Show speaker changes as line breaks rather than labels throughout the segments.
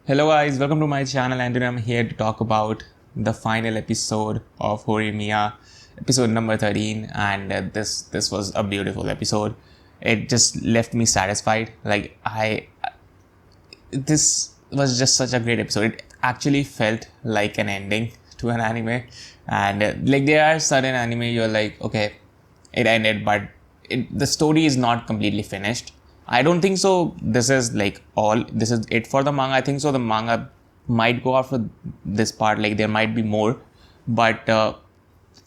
Hello guys, welcome to my channel and today I'm here to talk about the final episode of Horimiya, episode number 13, and this was a beautiful episode. It just left me satisfied. This was just such a great episode. It actually felt like an ending to an anime, and there are certain anime you're like, okay, it ended, but the story is not completely finished. I don't think so. This is it for the manga. I think so. The manga might go after this part. There might be more, but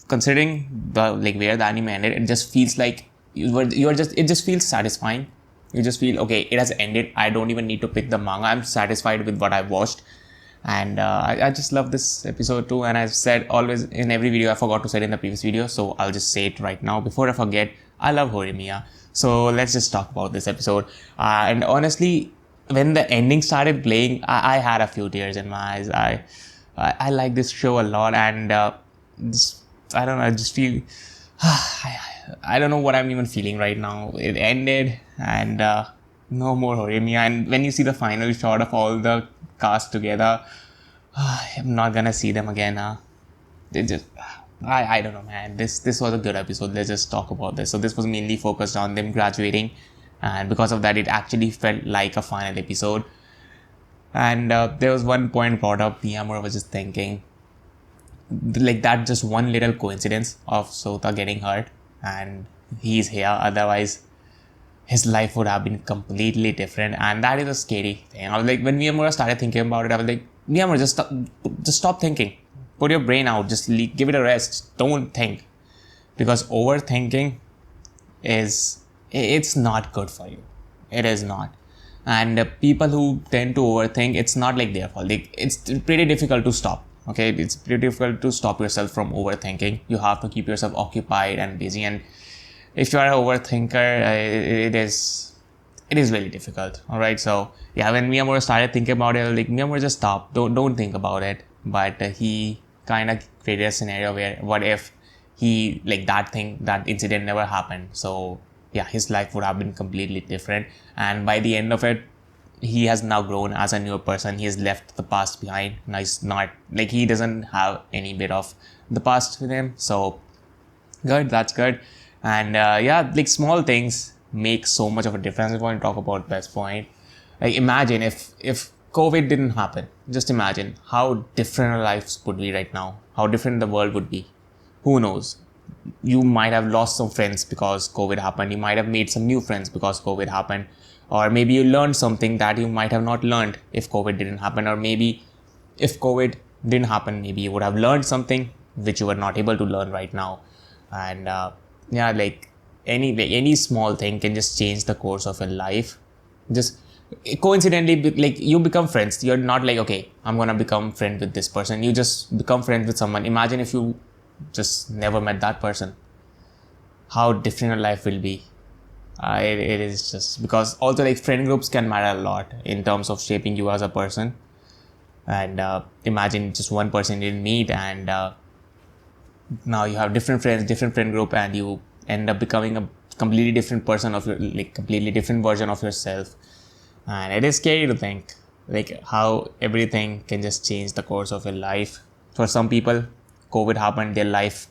considering the where the anime ended, it just feels like it just feels satisfying. You just feel okay. It has ended. I don't even need to pick the manga. I'm satisfied with what I've watched, and I just love this episode too. And I've said always in every video. I forgot to say it in the previous video, so I'll just say it right now before I forget. I love Horimiya. So let's just talk about this episode. And honestly, when the ending started playing, I had a few tears in my eyes. I like this show a lot, and I don't know. I just feel I don't know what I'm even feeling right now. It ended, and no more Horimiya. And when you see the final shot of all the cast together, I'm not gonna see them again. They just. I don't know, man. This was a good episode. Let's just talk about this. So this was mainly focused on them graduating, and because of that, it actually felt like a final episode. And there was one point brought up. Miyamura was just thinking, that just one little coincidence of Sota getting hurt, and he's here. Otherwise, his life would have been completely different, and that is a scary thing. I was like, when Miyamura started thinking about it, I was like, Miyamura, just stop thinking. Put your brain out, just give it a rest. Don't think, because overthinking it's not good for you. It is not. And people who tend to overthink, it's not like their fault. It's pretty difficult to stop. Okay, it's pretty difficult to stop yourself from overthinking. You have to keep yourself occupied and busy. And if you are an overthinker, it is really difficult. All right, so yeah, when Miyamura started thinking about it, Miyamura, just stop. Don't think about it. But he kind of created a scenario where what if he that incident never happened. So yeah, his life would have been completely different, and by the end of it, he has now grown as a new person. He has left the past behind. Now he's not he doesn't have any bit of the past with him. So good, that's good. And small things make so much of a difference. If I want to talk about best point, imagine if COVID didn't happen. Just imagine how different our lives would be right now. How different the world would be. Who knows? You might have lost some friends because COVID happened. You might have made some new friends because COVID happened. Or maybe you learned something that you might have not learned if COVID didn't happen. Or maybe if COVID didn't happen, maybe you would have learned something which you were not able to learn right now. And any small thing can just change the course of your life. Just coincidentally, you become friends. You're not okay, I'm gonna become friend with this person. You just become friends with someone. Imagine if you just never met that person, how different your life will be. It is just because also friend groups can matter a lot in terms of shaping you as a person. And imagine just one person you didn't meet, and now you have different friends, different friend group, and you end up becoming a completely different person of your completely different version of yourself. And it is scary to think how everything can just change the course of your life. For some people, COVID happened, their life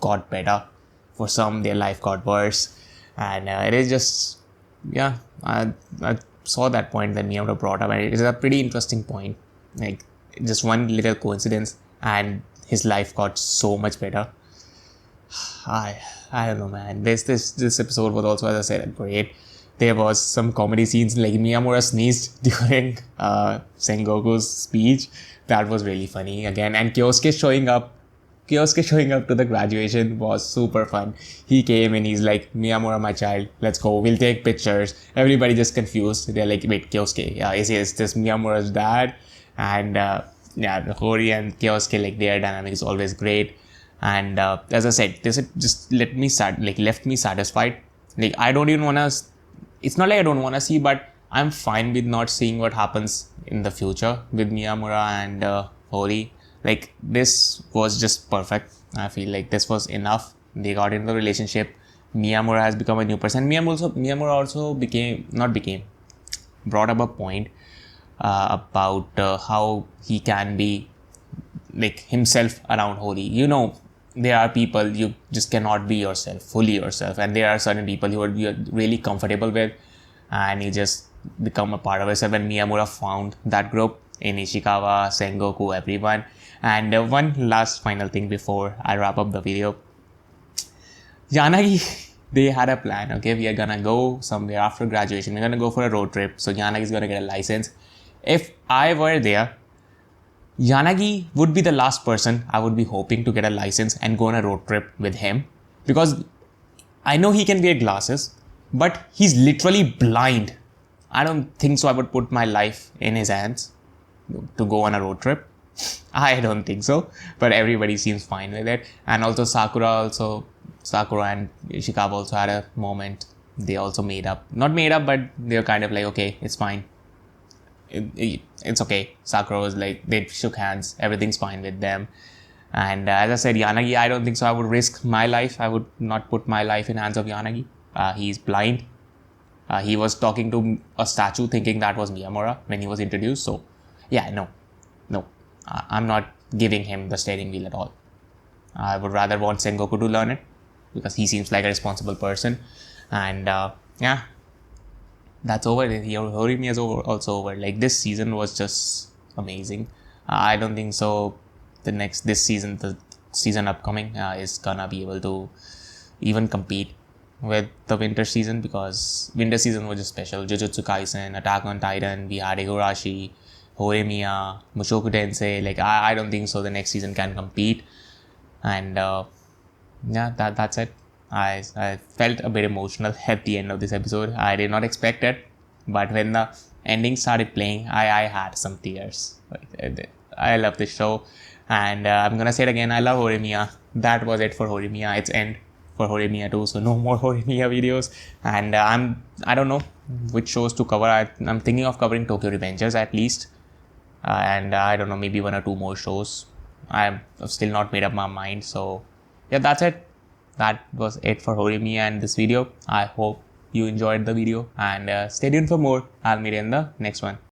got better. For some, their life got worse. And it is just, I saw that point that Miyamura brought up, and it is a pretty interesting point. Just one little coincidence, and his life got so much better. I don't know, man. This episode was also, as I said, great. There was some comedy scenes, Miyamura sneezed during Sengoku's speech. That was really funny again. And Kyosuke showing up to the graduation was super fun. He came and he's like, Miyamura, my child, let's go. We'll take pictures. Everybody just confused. They're like, wait, Kyosuke, is this Miyamura's dad? And Hori and Kyosuke, their dynamic is always great. And as I said, this just left me satisfied. I don't even want to. It's not I don't want to see, but I'm fine with not seeing what happens in the future with Miyamura and Hori. This was just perfect. I feel this was enough. They got into the relationship. Miyamura has become a new person. Miyamura also brought up a point about how he can be like himself around Holi. You know, there are people you just cannot be yourself, fully yourself, and there are certain people you're really comfortable with, and you just become a part of yourself. And Miyamura found that group in Ishikawa, Sengoku, everyone. And one last final thing before I wrap up the video. Yanagi, they had a plan. Okay, we are gonna go somewhere after graduation. We're gonna go for a road trip. So Yanagi is gonna get a license. If I were there, Yanagi would be the last person I would be hoping to get a license and go on a road trip with him, because I know he can wear glasses, but he's literally blind. I don't think so I would put my life in his hands to go on a road trip. I don't think so, but everybody seems fine with it. And also Sakura and Ishikawa also had a moment. They also made up. Not made up, but they're kind of like, okay, it's fine. It's okay. Sakura was like, they shook hands. Everything's fine with them. And as I said, Yanagi, I don't think so I would risk my life. I would not put my life in hands of Yanagi. He's blind. He was talking to a statue thinking that was Miyamura when he was introduced. So, yeah, no. I'm not giving him the steering wheel at all. I would rather want Sengoku to learn it, because he seems like a responsible person. And yeah, that's over. Horimiya is also over. Like, this season was just amazing. I don't think so this season, the season upcoming, is gonna be able to even compete with the winter season, because winter season was just special. Jujutsu Kaisen, Attack on Titan, we had Higurashi, Horimiya, Mushoku Tensei. Like, I don't think so the next season can compete. And yeah, that's it. I felt a bit emotional at the end of this episode. I did not expect it, but when the ending started playing, I had some tears. I love this show, and I'm gonna say it again. I love Horimiya. That was it for Horimiya. It's end for Horimiya too, so no more Horimiya videos. And I don't know which shows to cover. I'm thinking of covering Tokyo Revengers at least, and I don't know, maybe one or two more shows. I've still not made up my mind. So yeah, that's it. That was it for Horimiya and this video. I hope you enjoyed the video, and stay tuned for more. I'll meet you in the next one.